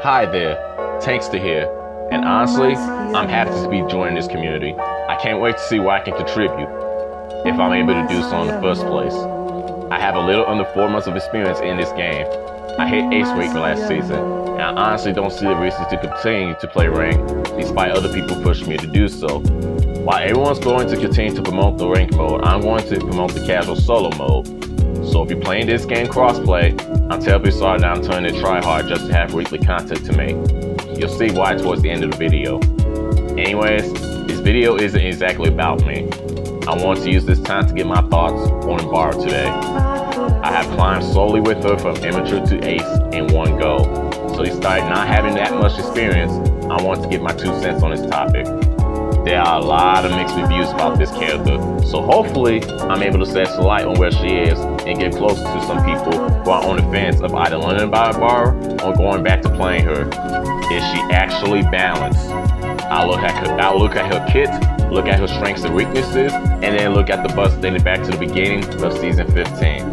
Hi there, Tankster here, and honestly, I'm happy to be joining this community. I can't wait to see what I can contribute, if I'm able to do so in the first place. I have a little under 4 months of experience in this game. I hit Ace Weight last season, and I honestly don't see the reason to continue to play rank, despite other people pushing me to do so. While everyone's going to continue to promote the rank mode, I'm going to promote the casual solo mode. So if you're playing this game crossplay, I'm terribly sorry that I'm turning to try hard just to have weekly content to make. You'll see why towards the end of the video. Anyways, this video isn't exactly about me. I want to use this time to get my thoughts on Ibara today. I have climbed slowly with her from amateur to ace in one go. So despite not having that much experience, I want to give my 2 cents on this topic. There are a lot of mixed reviews about this character, so hopefully I'm able to shed some light on where she is and get closer to some people who are on the fence of either learning about Ibara or going back to playing her. Is she actually balanced? I'll look at her kit, look at her strengths and weaknesses, and then look at the bus dating back to the beginning of season 15.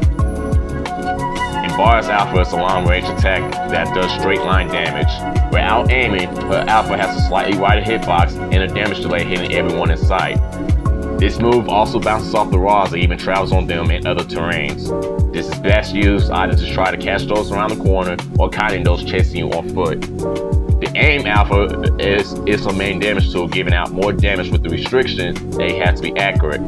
Ibara's alpha is a long-range attack that does straight-line damage. Without aiming, her alpha has a slightly wider hitbox and a damage delay hitting everyone in sight. This move also bounces off the walls and even travels on them in other terrains. This is best used either to try to catch those around the corner or kiting those chasing you on foot. The aim alpha is her main damage tool, giving out more damage with the restriction that it has to be accurate.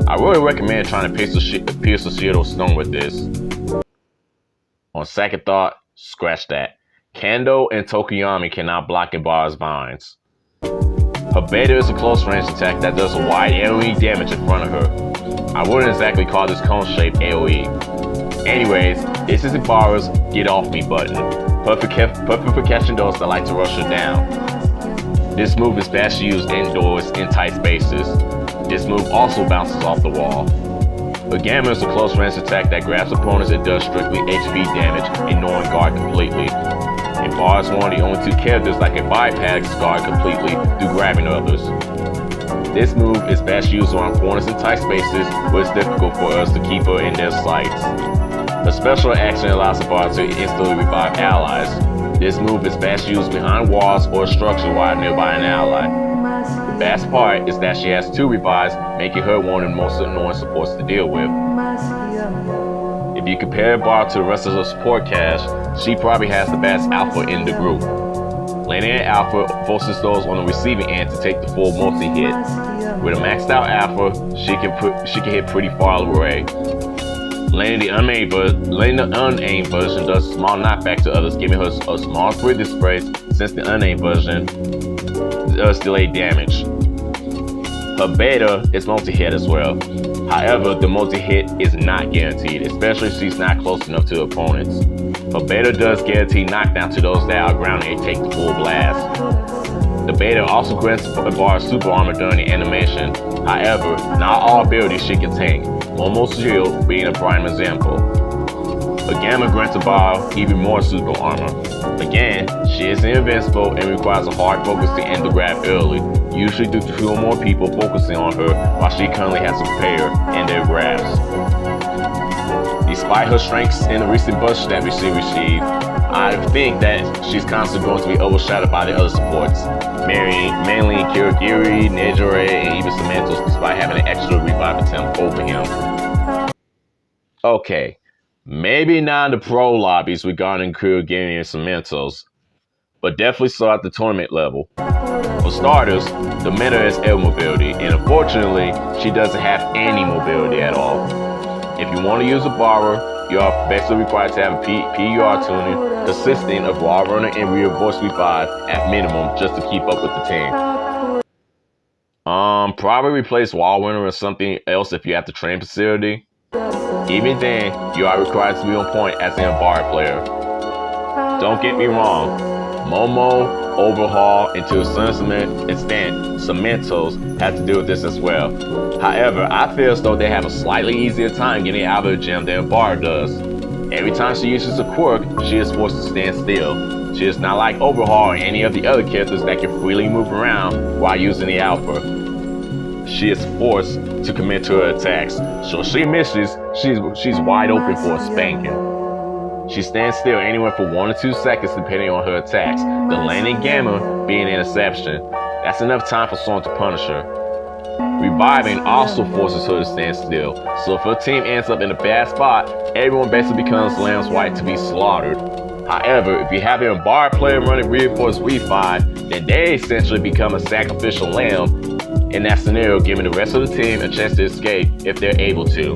I really recommend trying to pierce a shield or stone with this. On second thought, scratch that. Kendo and Tokoyami cannot block Ibara's vines. Her beta is a close range attack that does a wide AoE damage in front of her. I wouldn't exactly call this cone-shaped AoE. Anyways, this is Ibara's get off me button. Perfect for catching those that like to rush her down. This move is best used indoors in tight spaces. This move also bounces off the wall. The Gamma is a close range attack that grabs opponents and does strictly HP damage, ignoring guard completely. Ibara is one of the only 2 characters that can bypass guard completely through grabbing others. This move is best used around corners and tight spaces where it's difficult for us to keep her in their sights. The special action allows Ibara to instantly revive allies. This move is best used behind walls or a structure while nearby an ally. The best part is that she has 2 revives, making her one of the most annoying supports to deal with. If you compare Ibara to the rest of the support cast, she probably has the best alpha in the group. Linear alpha forces those on the receiving end to take the full multi-hit. With a maxed out alpha, she can hit pretty far away. Laying the unaimed version does a small knockback to others, giving her a small critical spray, since the unaimed version does delay damage. Her beta is multi-hit as well. However, the multi-hit is not guaranteed, especially if she's not close enough to opponents. Her beta does guarantee knockdown to those that are grounded and take the full blast. The beta also grants Ibara super armor during the animation. However, not all abilities she can tank, Momo's shield being a prime example. The Gamma grants Ibara even more super armor. Again, she is invincible and requires a hard focus to end the grab early, usually due to 2 or more people focusing on her while she currently has to prepare in their grabs. Despite her strengths in the recent buffs that she received, I think that she's constantly going to be overshadowed by the other supports, mainly Kirigiri, Nejire, and even Cementos, despite having an extra revive attempt over him. Okay, maybe not in the pro lobbies regarding Kirigiri and Cementos, but definitely so at the tournament level. For starters, the meta is air mobility, and unfortunately, she doesn't have any mobility at all. If you want to use Ibara, you are basically required to have a PUR tuning consisting of Wall Runner and Rear Voice Revive at minimum just to keep up with the team. Probably replace Wall Runner with something else if you have the train facility. Even then, you are required to be on point as an Ibara player. Don't get me wrong, Momo, Overhaul, and to a certain extent, Cementos have to deal with this as well. However, I feel as though they have a slightly easier time getting out of the gym than Ibara does. Every time she uses a quirk, she is forced to stand still. She is not like Overhaul or any of the other characters that can freely move around while using the alpha. She is forced to commit to her attacks, so if she misses, she's wide open for a spanking. She stands still anywhere from 1 to 2 seconds depending on her attacks, the landing gamma being an exception. That's enough time for someone to punish her. Reviving also forces her to stand still, so if her team ends up in a bad spot, everyone basically becomes lamb's white to be slaughtered. However, if you have an Ibara player running reinforced revive, then they essentially become a sacrificial lamb in that scenario, giving the rest of the team a chance to escape if they're able to.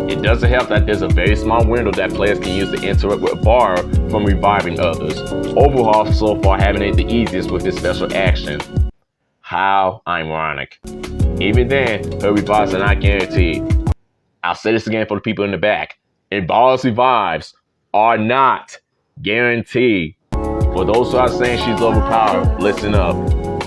It doesn't help that there's a very small window that players can use to interrupt with Ibara from reviving others. Overhaul so far having it the easiest with this special action. How ironic. Even then, her revives are not guaranteed. I'll say this again for the people in the back. Ibara's revives are not guaranteed. For those who are saying she's overpowered, listen up.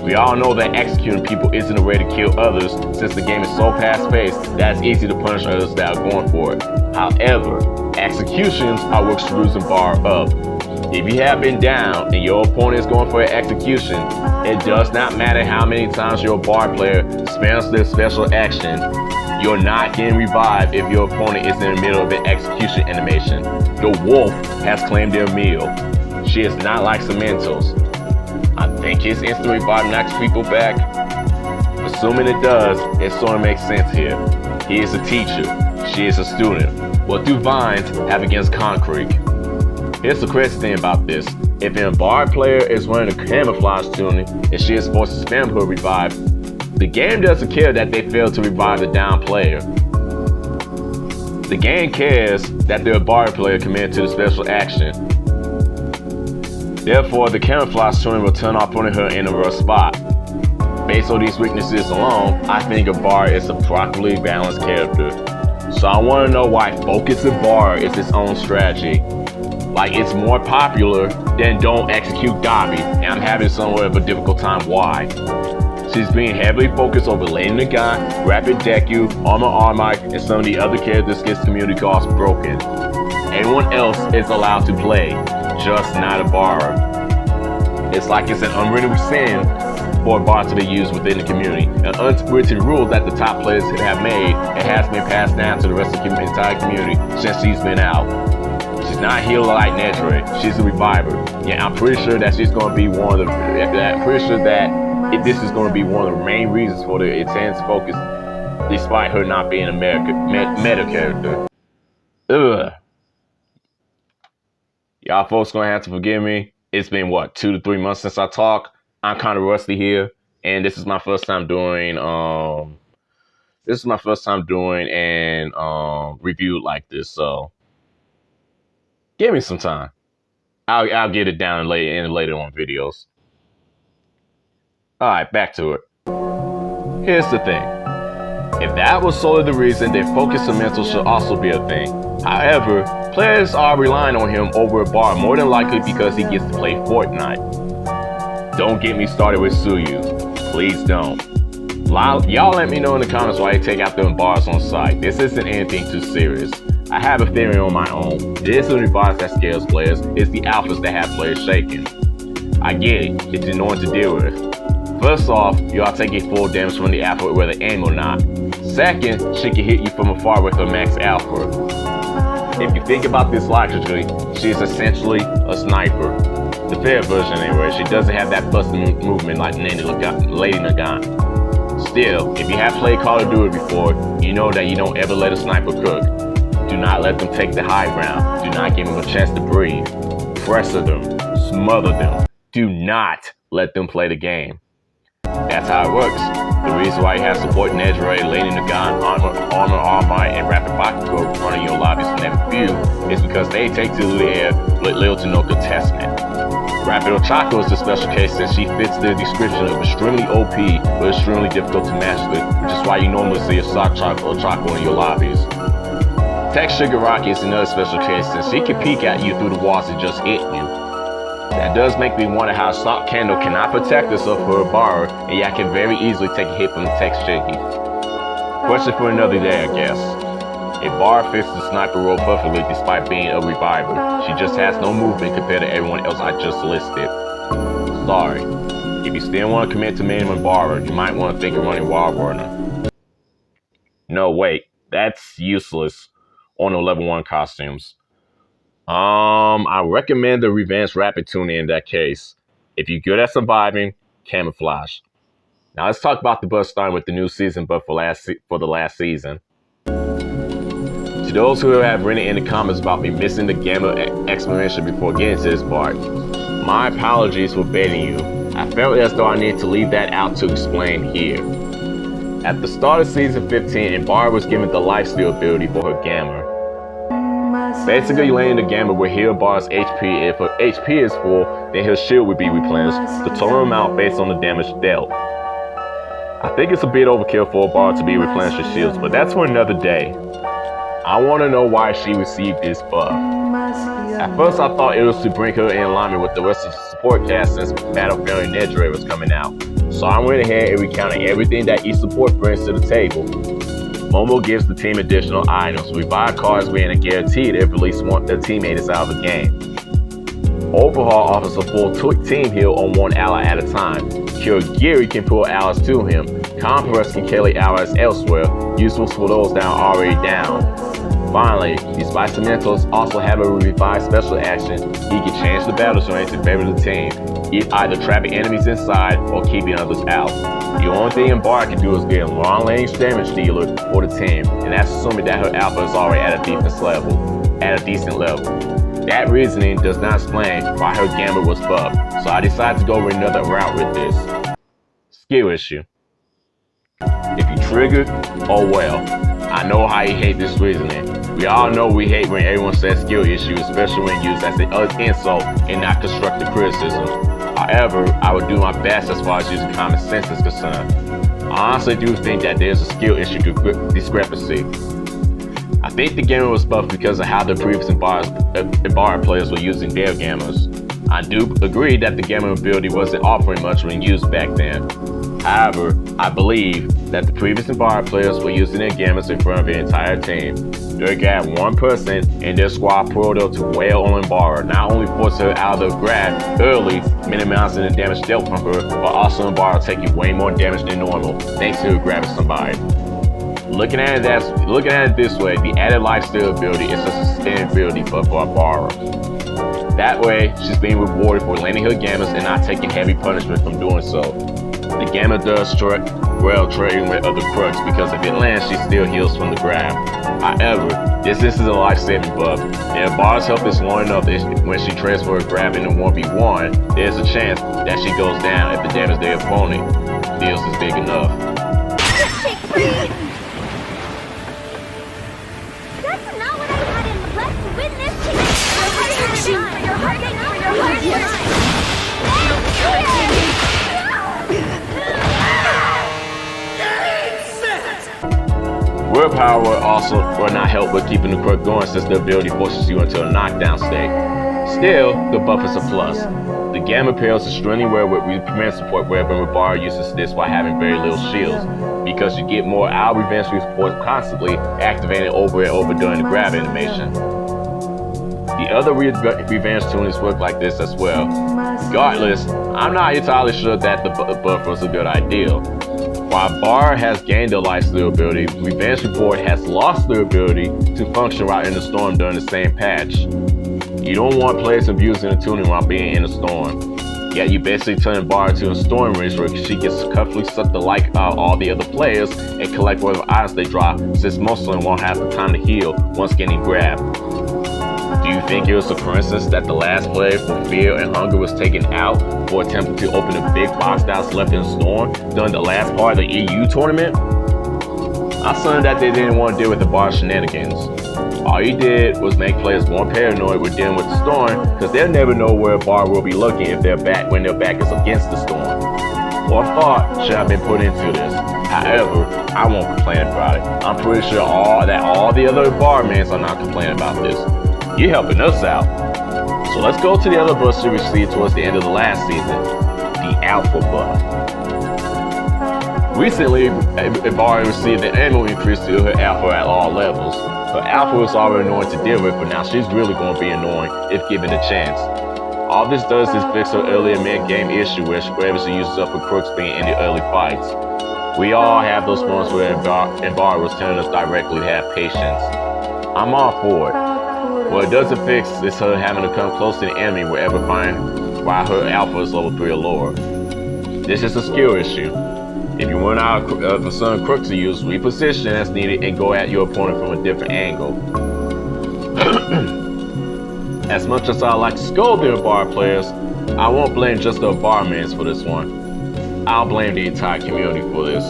We all know that executing people isn't a way to kill others, since the game is so fast-paced that it's easy to punish others that are going for it. However, executions are what screws Ibara up. If you have been down and your opponent is going for an execution, it does not matter how many times your Ibara player spams their special action, you're not getting revived if your opponent is in the middle of an execution animation. The wolf has claimed their meal. She is not like Cementos. I think his instant revive knocks people back. Assuming it does, it sort of makes sense here. He is a teacher. She is a student. What do vines have against concrete? Here's the crazy thing about this. If an Ibara player is wearing a camouflage tunic and she is forced to spam her revive, the game doesn't care that they failed to revive the down player. The game cares that the Ibara player committed to the special action. Therefore, the camouflage tunic will turn off putting her in a rough spot. Based on these weaknesses alone, I think Ibara is a properly balanced character. So I want to know why Focus Ibara is its own strategy. Like, it's more popular than Don't Execute Dabi, and I'm having somewhat of a difficult time why. She's being heavily focused over Lady Nagant, Rapid Deku, Armor Armite, and some of the other characters this community calls broken. Everyone else is allowed to play, just not Ibara. It's like it's an unwritten sin for Ibara to be used within the community, an unwritten rule that the top players have made and has been passed down to the rest of the entire community since she's been out. She's not a healer like Nedre, she's a reviver. Yeah, I'm pretty sure that she's going to be one of the, I'm pretty sure that this is going to be one of the main reasons for the intense focus, despite her not being a meta character. Ugh. Y'all folks gonna have to forgive me. It's been, what, 2 to 3 months since I talked. I'm kind of rusty here, and this is my first time doing, an review like this, so give me some time. I'll get it down later on videos. Alright, back to it. Here's the thing. If that was solely the reason, then Focus Cemental should also be a thing. However, players are relying on him over Ibara more than likely because he gets to play Fortnite. Don't get me started with Suyu. Please don't. Y'all let me know in the comments why you take out the Ibaras on site. This isn't anything too serious. I have a theory on my own. This isn't Ibaras that scares players, it's the alphas that have players shaking. I get it, it's annoying to deal with. First off, you are taking full damage from the alpha whether aim or not. Second, she can hit you from afar with her max alpha. If you think about this logically, she is essentially a sniper. The fair version anyway, she doesn't have that busting movement like Lady Nagant. Still, if you have played Call of Duty before, you know that you don't ever let a sniper cook. Do not let them take the high ground. Do not give them a chance to breathe. Pressure them. Smother them. Do not let them play the game. That's how it works. The reason why you have support Nedre, Lady Nagant, Armor Armite, and Rapid Bakugo running your lobbies in that few is because they take to the air with little to no contestment. Rapid Ochako is a special case since she fits the description of extremely OP but extremely difficult to master, which is why you normally see a Sock Ochako in your lobbies. Tech Shigaraki is another special case since she can peek at you through the walls and just hit you. That does make me wonder how Sock Kendo cannot protect herself for Ibara, and yet can very easily take a hit from the Tech Shiggy. Question for another day, I guess. Ibara fits the sniper role perfectly despite being a reviver. She just has no movement compared to everyone else I just listed. Sorry. If you still want to commit to main Ibara, you might want to think of running Wild Runner. No, wait. That's useless on the level 1 costumes. I recommend the Revenge Rapid tuning in that case. If you're good at surviving, camouflage. Now let's talk about the buzz starting with the new season, but for the last season. To those who have written in the comments about me missing the gamma explanation before getting to this part, my apologies for baiting you. I felt as though I needed to leave that out to explain here. At the start of season 15, Ibara was given the lifesteal ability for her gamma. Basically, landing the gamma will heal Ibara's HP. If her HP is full, then her shield will be replenished, the total amount based on the damage dealt. I think it's a bit overkill for Ibara to be replenished her shields, but that's for another day. I want to know why she received this buff. At first I thought it was to bring her in alignment with the rest of the support cast since Battlefield and Nedre was coming out. So I went ahead and recounted everything that each support brings to the table. Momo gives the team additional items. We buy cards being a guaranteed if at least one their teammate is out of the game. Overhaul offers a full team heal on one ally at a time. Kirigiri can pull allies to him. Compress can carry allies elsewhere, useful for those that are already down. Finally, these Vicementos also have a revived special action. He can change the battle terrain to favor the team, either trapping enemies inside or keeping others out. The only thing Ibara can do is get a long-range damage dealer for the team, and that's assuming that her alpha is already at a decent level. That reasoning does not explain why her gamma was buffed, so I decided to go with another route with this. Skill issue. If you triggered, oh well. I know how you hate this reasoning. We all know we hate when everyone says skill issue, especially when used as an insult and not constructive criticism. However, I would do my best as far as using common sense is concerned. I honestly do think that there's a skill issue discrepancy. I think the gamma was buffed because of how the previous Ibara players were using their gammas. I do agree that the gamma ability wasn't offering much when used back then. However, I believe that the previous Ibara players were using their gammas in front of the entire team. They got one person in their squad pulled up to wail on Ibara, not only force her out of the grab early, minimizing the damage dealt from her, but also Ibara taking way more damage than normal, thanks to her grabbing somebody. Looking at it this way, the added lifesteal ability is a sustainability buff for Ibara. That way, she's being rewarded for landing her gammas and not taking heavy punishment from doing so. The gamma does well trading with other crux because if it lands, she still heals from the grab. However, this is a life-saving buff. If Ibara's health is low enough when she transfers her grab into 1v1, there's a chance that she goes down if the damage their opponent deals is big enough. That's not what I had in. Let's win this together. Your heart. Willpower will not help with keeping the quirk going since the ability forces you into a knockdown state. Still, the buff is a plus. The gamma pairs extremely well with revenge support wherever Ibara uses this while having very little shields, because you get more out revenge support constantly activating over and over during the grab animation. The other revenge tunings work like this as well. Regardless, I'm not entirely sure that the buff was a good idea. While Ibara has gained the lifesteal ability, Revenge Support has lost their ability to function while in the storm during the same patch. You don't want players abusing the tuning while being in a storm. Yet you basically turn Ibara to a storm range where she gets comfortably suck the life out of all the other players and collect whatever items they drop, since most of them won't have the time to heal once getting grabbed. Do you think it was a coincidence that the last player for Fear and Hunger was taken out for attempting to open a big box that was left in the storm during the last part of the EU tournament? I assumed that they didn't want to deal with the bar shenanigans. All he did was make players more paranoid with dealing with the storm, because they'll never know where a bar will be looking if when their back is against the storm. More thought should have been put into this. However, I won't complain about it. I'm pretty sure all the other barmans are not complaining about this. You're helping us out. So let's go to the other buffs we received towards the end of the last season, the Alpha buff. Recently, Ibara received an annual increase to her Alpha at all levels. Her Alpha was already annoying to deal with, but now she's really going to be annoying if given a chance. All this does is fix her earlier mid-game issue where she uses up her crooks being in the early fights. We all have those moments where Ibara was telling us directly to have patience. I'm all for it. What it doesn't fix is her having to come close to the enemy wherever find why her alpha is level 3 or lower. This is a skill issue. If you run out of a certain crook to use, reposition as needed and go at your opponent from a different angle. As much as I like to scold the Ibara players, I won't blame just the Ibara mans for this one. I'll blame the entire community for this.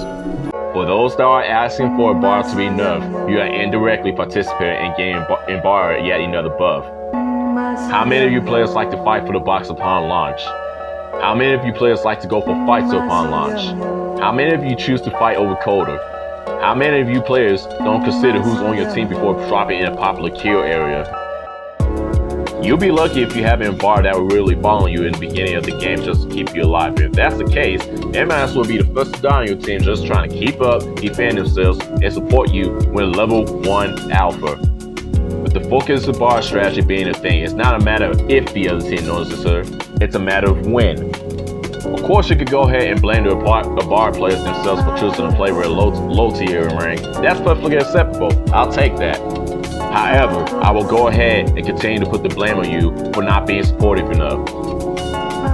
For those that are asking for Ibara to be nerfed, you are indirectly participating in giving Ibara yet another buff. How many of you players like to fight for the box upon launch? How many of you players like to go for fights upon launch? How many of you choose to fight over Coda? How many of you players don't consider who's on your team before dropping in a popular kill area? You'll be lucky if you have an Ibara that will really follow you in the beginning of the game just to keep you alive. If that's the case, they might as well be the first to die on your team just trying to keep up, defend themselves, and support you when level 1 alpha. With the focus of Ibara strategy being a thing, it's not a matter of if the other team notices her, it's a matter of when. Of course, you could go ahead and blame the Ibara players themselves for choosing to play with a low tier rank. That's perfectly acceptable. I'll take that. However, I will go ahead and continue to put the blame on you for not being supportive enough.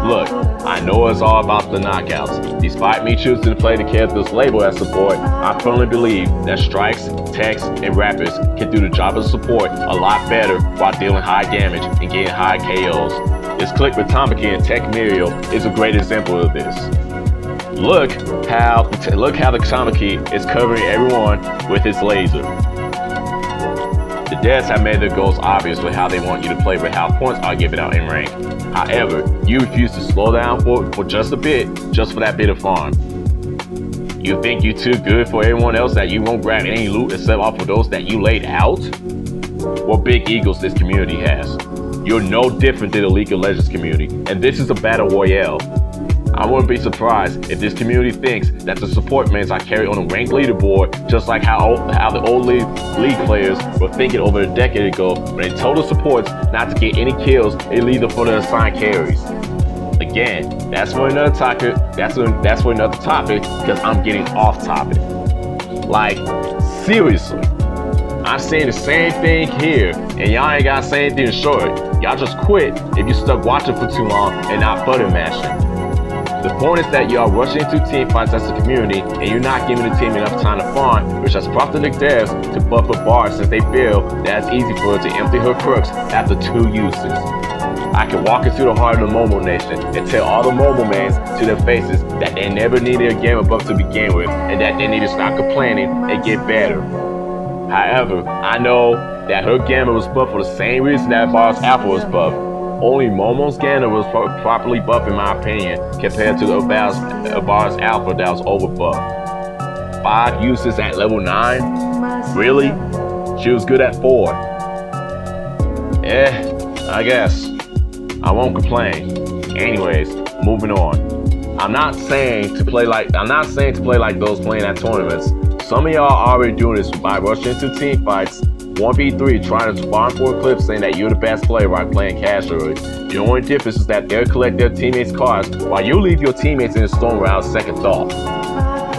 Look, I know it's all about the knockouts. Despite me choosing to play the characters labeled as support, I firmly believe that strikes, techs, and rappers can do the job of support a lot better while dealing high damage and getting high KOs. This click with Tamaki and Tech Muriel is a great example of this. Look how the Tamaki is covering everyone with his laser. The devs have made their goals obvious with how they want you to play with how points are given out in rank. However, you refuse to slow down for just a bit, just for that bit of fun. You think you're too good for everyone else that you won't grab any loot except off of those that you laid out? What big egos this community has. You're no different than the League of Legends community, and this is a battle royale. I wouldn't be surprised if this community thinks that the support mains are carried on a ranked leaderboard, just like how the old league players were thinking over a decade ago when they told the supports not to get any kills and leave them for the assigned carries. Again, that's for another topic. That's for another topic because I'm getting off topic. Like, seriously. I'm saying the same thing here, and y'all ain't gotta say anything to show it. Y'all just quit if you stuck watching for too long and not button mashing. The point is that you are rushing into team fights as a community, and you're not giving the team enough time to farm, which has prompted the devs to buff Ibara since they feel that it's easy for her to empty her crooks after 2 uses. I can walk into the heart of the Momo Nation and tell all the Momo mans to their faces that they never needed a game buff to begin with, and that they need to stop complaining and get better. However, I know that her gamma was buffed for the same reason that Ibara's alpha was buffed. Only Momo's gamma was properly buffed in my opinion, compared to Ibara's alpha that was over buffed. 5 uses at level 9? Really? She was good at 4. I guess. I won't complain. Anyways, moving on. I'm not saying to play like those playing at tournaments. Some of y'all are already doing this by rushing into team fights, 1v3, trying to farm for a clip saying that you're the best player while playing casually. The only difference is that they'll collect their teammates' cards while you leave your teammates in the storm without second thought.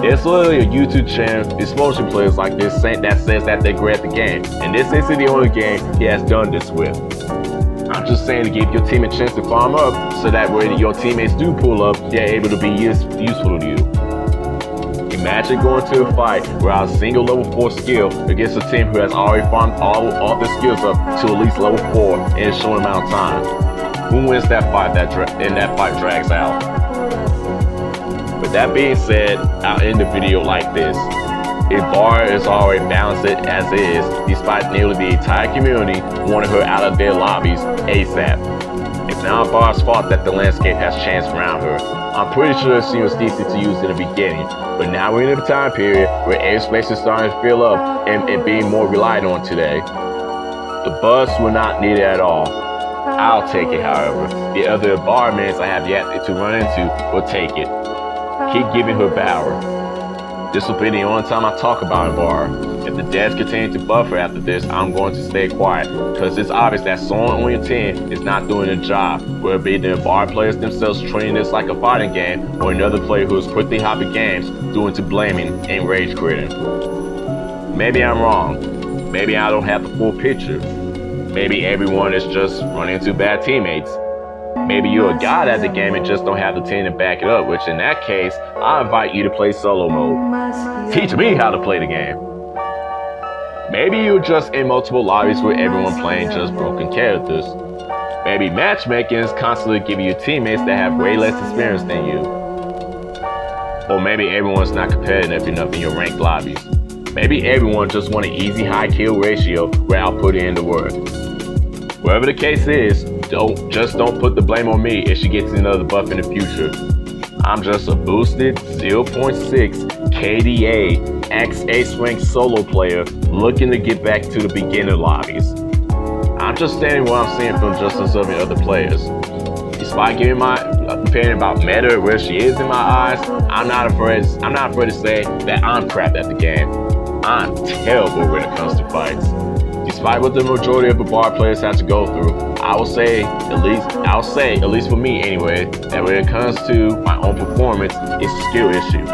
There's literally a YouTube channel exposing players like this that says that they're great at the game, and this isn't the only game he has done this with. I'm just saying to give your team a chance to farm up so that when your teammates do pull up, they're able to be useful to you. Imagine going to a fight without a single level 4 skill against a team who has already farmed all their skills up to at least level 4 in a short amount of time. Who wins that fight and that fight drags out? With that being said, I'll end the video like this. Ibara is already balanced as is, despite nearly the entire community wanting her out of their lobbies ASAP. It's now Ibara's fault that the landscape has changed around her. I'm pretty sure she was decent to use in the beginning, but now we're in a time period where airspace is starting to fill up and being more relied on today. The buzz were not needed at all. I'll take it, however. The other Ibara mans I have yet to run into will take it. Keep giving her power. This will be the only time I talk about Ibara. If the devs continue to buff her after this, I'm going to stay quiet, because it's obvious that someone on your team is not doing their job, whether it be the Ibara players themselves treating this like a fighting game, or another player who is quickly hopping games, doing to blaming and rage quitting. Maybe I'm wrong. Maybe I don't have the full picture. Maybe everyone is just running into bad teammates. Maybe you're a god at the game and just don't have the team to back it up, which in that case, I invite you to play solo mode. Teach me how to play the game. Maybe you're just in multiple lobbies with everyone playing just broken characters. Maybe matchmaking is constantly giving you teammates that have way less experience than you. Or maybe everyone's not competitive enough in your ranked lobbies. Maybe everyone just wants an easy high kill ratio without putting in the work. Whatever the case is, don't put the blame on me if she gets another buff in the future. I'm just a boosted 0.6 KDA X-Ace rank solo player looking to get back to the beginner lobbies. I'm just stating what I'm seeing from just observing other players. Despite giving my opinion about meta where she is in my eyes, I'm not afraid to say that I'm crap at the game. I'm terrible when it comes to fights. Despite what the majority of Ibara players have to go through, I'll say, at least for me anyway, that when it comes to my own performance, it's a skill issue.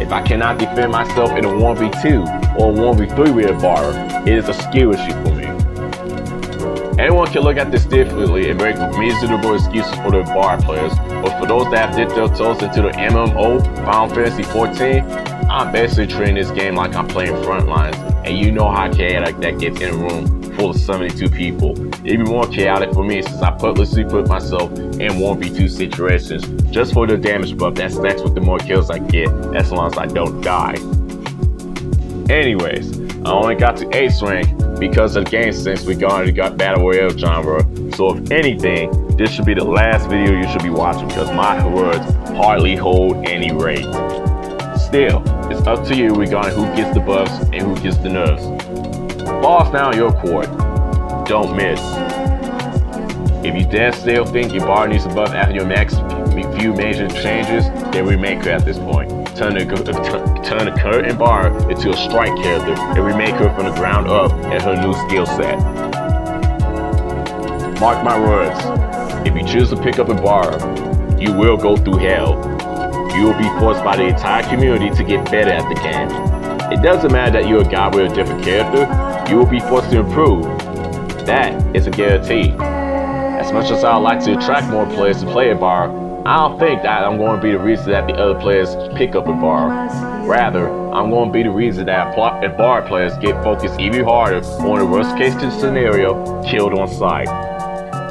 If I cannot defend myself in a 1v2 or a 1v3 with Ibara, it is a skill issue for me. Anyone can look at this differently and make reasonable excuses for the Ibara players, but for those that have dipped their toes into the MMO Final Fantasy 14, I'm basically treating this game like I'm playing Frontlines, and you know how chaotic that gets in a room full of 72 people. It'd be more chaotic for me since I purposely put myself in 1v2 situations just for the damage buff that stacks with the more kills I get as long as I don't die. Anyways, I only got to Ace rank because of the game since we got Battle Royale genre, so if anything, this should be the last video you should be watching because my words hardly hold any weight. Still, it's up to you regarding who gets the buffs and who gets the nerfs. Ball's now in your court. Don't miss. If you then still think Ibara needs a buff after your next few major changes, then remake her at this point. Turn the current Ibara into a strike character and remake her from the ground up at her new skill set. Mark my words, if you choose to pick up Ibara, you will go through hell. You will be forced by the entire community to get better at the game. It doesn't matter that you're a god with a different character, you will be forced to improve. That is a guarantee. As much as I would like to attract more players to play Ibara, I don't think that I'm going to be the reason that the other players pick up Ibara. Rather, I'm going to be the reason that Ibara players get focused even harder on the worst case scenario, killed on sight.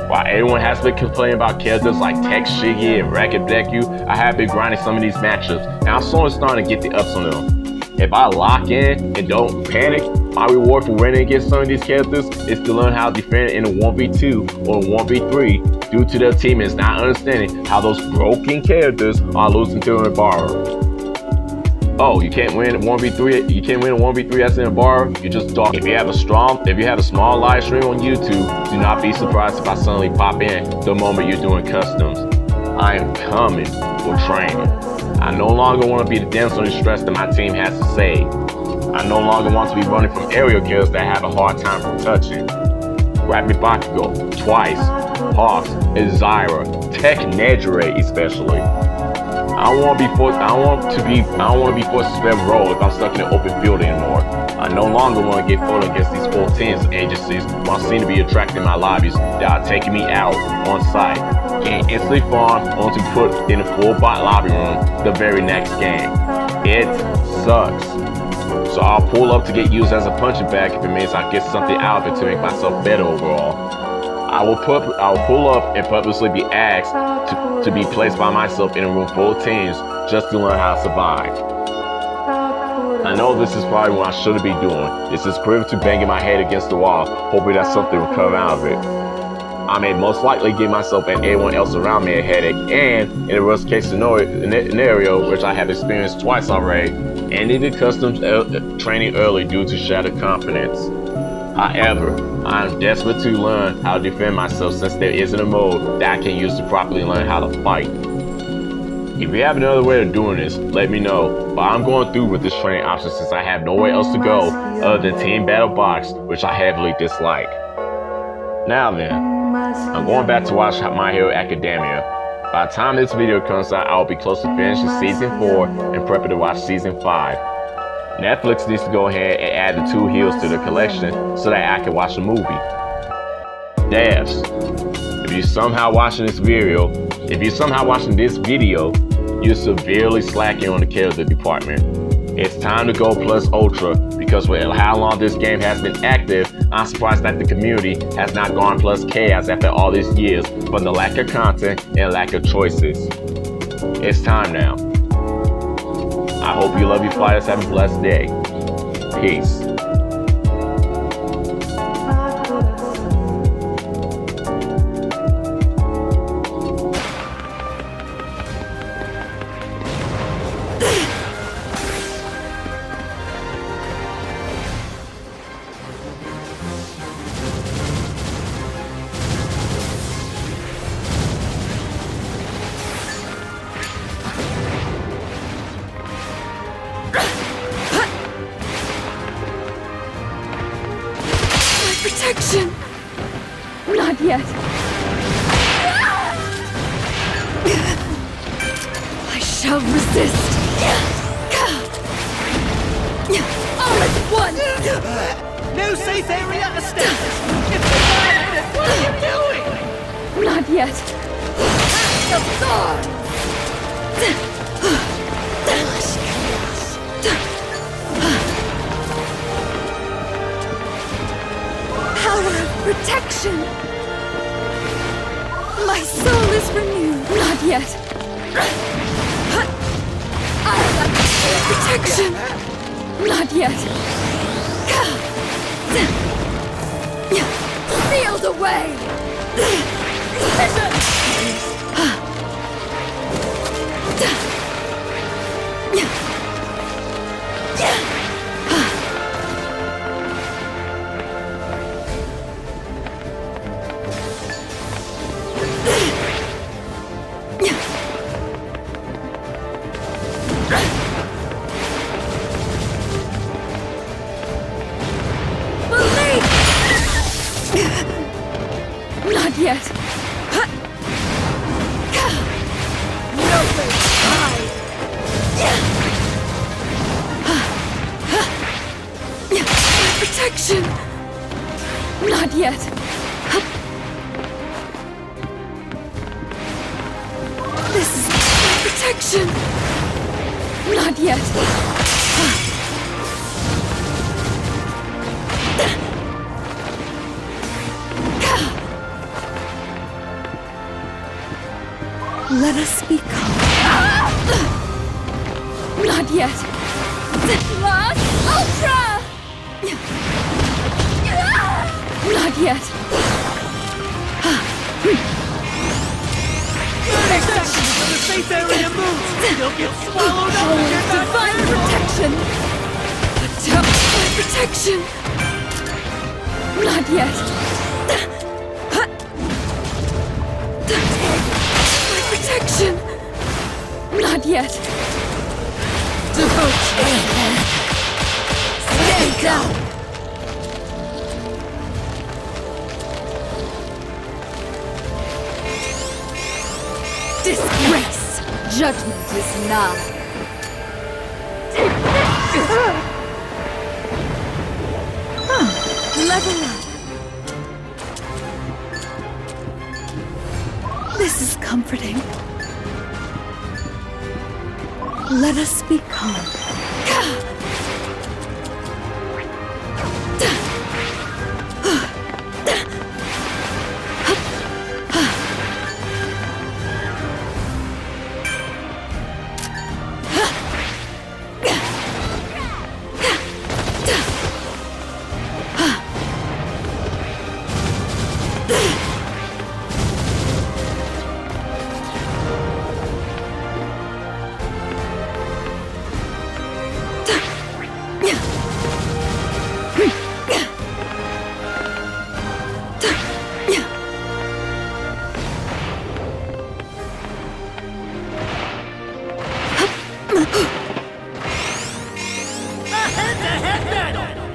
While everyone has been complaining about characters like Tech Shiggy and Racket Deku, I have been grinding some of these matchups, and I'm slowly starting to get the ups on them. If I lock in and don't panic, my reward for winning against some of these characters is to learn how to defend in a 1v2 or a 1v3 due to their teammates not understanding how those broken characters are losing to an Ibara. Oh, you can't win a 1v3. You can't win a 1v3 as an Ibara. You just talk. If you have a small live stream on YouTube, do not be surprised if I suddenly pop in the moment you're doing customs. I am coming for training. I no longer want to be the damsel in distress that my team has to save. I no longer want to be running from aerial kills that have a hard time from touching. Rapid Bakugo, Twice, Hawks, Ibara, Tech Nejire especially. I don't want to be forced to spam roll if I'm stuck in an open field anymore. I no longer want to get fought against these full teams and agencies while seem to be attracting my lobbies that are taking me out on site. Getting instantly farmed onto put in a full bot lobby room the very next game. It sucks. So I'll pull up to get used as a punching bag if it means I get something out of it to make myself better overall. I will pull up and purposely be asked to be placed by myself in a room full of teams just to learn how to survive. I know this is probably what I shouldn't be doing. This is equivalent to banging my head against the wall, hoping that something will come out of it. I may most likely give myself and anyone else around me a headache, and in a worst case scenario, which I have experienced twice already, ending the customs training early due to shattered confidence. However, I am desperate to learn how to defend myself since there isn't a mode that I can use to properly learn how to fight. If you have another way of doing this, let me know, but I'm going through with this training option since I have nowhere else to go other than Team Battle Box, which I heavily dislike. Now then, I'm going back to watch My Hero Academia. By the time this video comes out, I'll be close to finishing Season 4 and prepping to watch Season 5. Netflix needs to go ahead and add the 2 heels to the collection so that I can watch the movie. Devs, if you're somehow watching this video, you're severely slacking on the care of the department. It's time to go plus ultra, because with how long this game has been active, I'm surprised that the community has not gone plus chaos after all these years from the lack of content and lack of choices. It's time now. I hope you love your flyers. Have a blessed day. Peace. Protection! Not yet. I shall resist. All at once! No safe area established! If you're violated, what are you doing? Not yet. The sword! Power of protection! My soul is renewed. Not yet. Protection! Not yet. Sealed away! Not yet. No way to hide. Protection. Not yet. This is protection. Not yet. Let us be calm. Not yet. Lost Ultra! Not yet. 30 seconds until the safe area moves! You'll get swallowed up if you're not Divine protection! Protection! Not yet. Protection! Not yet. Devotion! Stay down! Disgrace! Judgment is nigh. Level up. This is comforting. Let us be calm.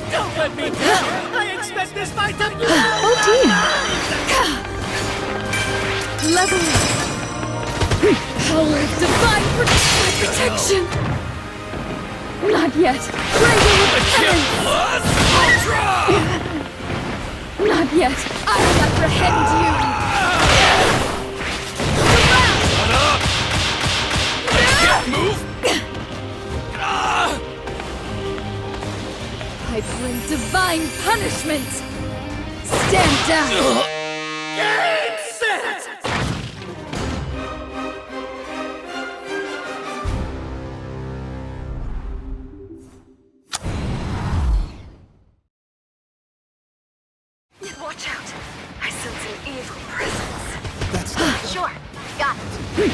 Don't let me down! I expect this fight to blow! Oh dear! Level up! Power of divine protection! Not yet! Cradle of heaven! Plus Ultra! Not yet! I'll apprehend you. Move! I bring divine punishment. Stand down. Get set! Watch out. I sense an evil presence. That's not... Sure, got it.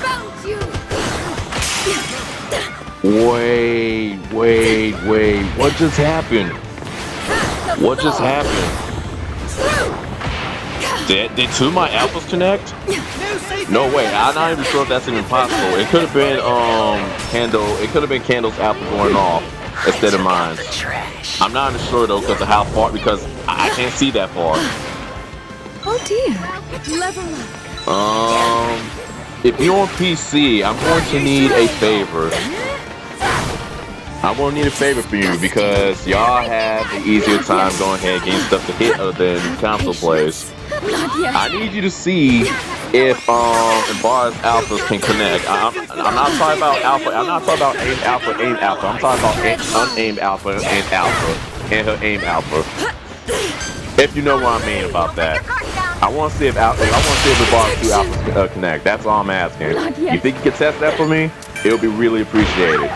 Found you. Wait. What just happened? What just happened? Did two of my alphas connect? No way, I'm not even sure if that's even possible. It could have been Candle's alpha going off instead of mine. I'm not even sure though because of how far, because I can't see that far. Oh dear. Level up. If you're on PC, I'm going to need a favor. I'm going to need a favor for you because y'all have an easier time going ahead and getting stuff to hit other than console players. Not yet. I need you to see if Ibara's alphas can connect. I'm not talking about alpha. I'm not talking about aim alpha. I'm talking about unaimed alpha and her aim alpha. If you know what I mean about that. I want to see if Ibara's two alphas connect. That's all I'm asking. You think you can test that for me? It'll be really appreciated.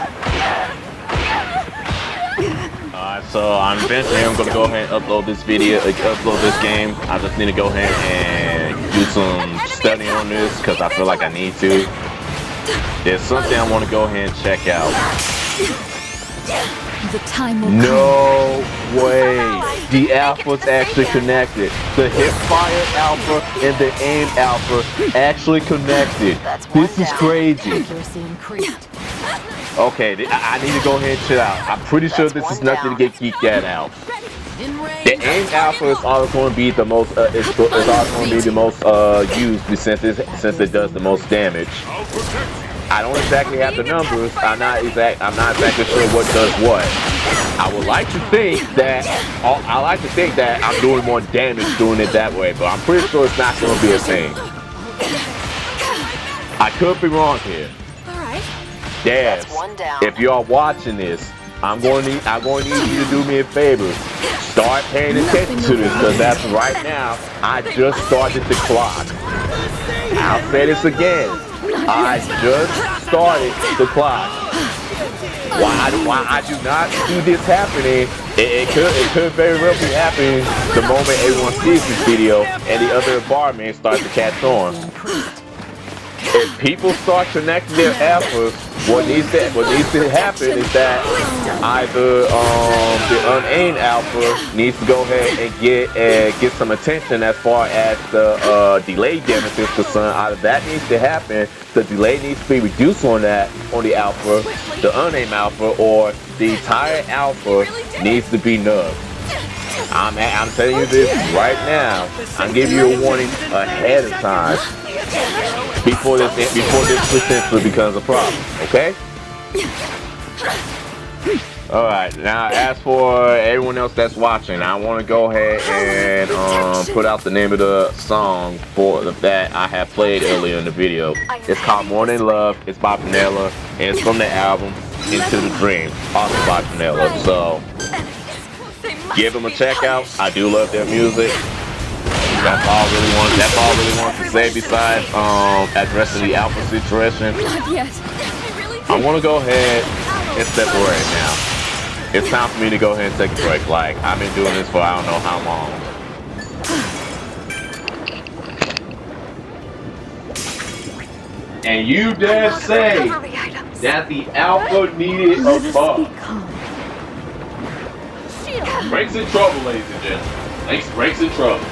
Alright, so eventually I'm gonna go ahead and upload this video, upload this game. I just need to go ahead and do some studying on this because I feel like I need to. There's something I want to go ahead and check out. The time will No way! The alphas actually connected. The hipfire alpha and the aim alpha actually connected. This is crazy. Okay, I need to go ahead and chill out. I'm pretty sure this is nothing to get geeked out. The aim alpha is always going to be the most. It's always going to be the most used since it does the most damage. I don't exactly have the numbers. I'm not exactly sure what does what. I would like to think that I'm doing more damage doing it that way, but I'm pretty sure it's not going to be a thing. I could be wrong here. Devs, if you are watching this, I'm going to need you to do me a favor. Start paying attention to this, because that's right now. I just started the clock. I'll say this again. I just started the clock. Why I do not see this happening? It could very well be happening the moment everyone sees this video and the other barmaid starts to catch on. If people start connecting their alphas, what needs to happen is that either the unaimed alpha needs to go ahead and get some attention as far as the delay damage is concerned. Either that needs to happen, the delay needs to be reduced on the alpha, the unaimed alpha, or the entire alpha needs to be nerfed. I'm telling you this right now. I'm giving you a warning ahead of time. Before this potentially becomes a problem, okay? Alright, now as for everyone else that's watching, I want to go ahead and put out the name of the song that I have played earlier in the video. It's called More Than Love, it's by Panella, and it's from the album Into the Dream, also by Panella. So, give them a check out. I do love their music. That's all I really want to say besides addressing the alpha situation. I want to go ahead and step away now. It's time for me to go ahead and take a break. Like, I've been doing this for I don't know how long. And you dare say that the alpha needed a buff. Breaks in trouble, ladies and gentlemen. Breaks in trouble.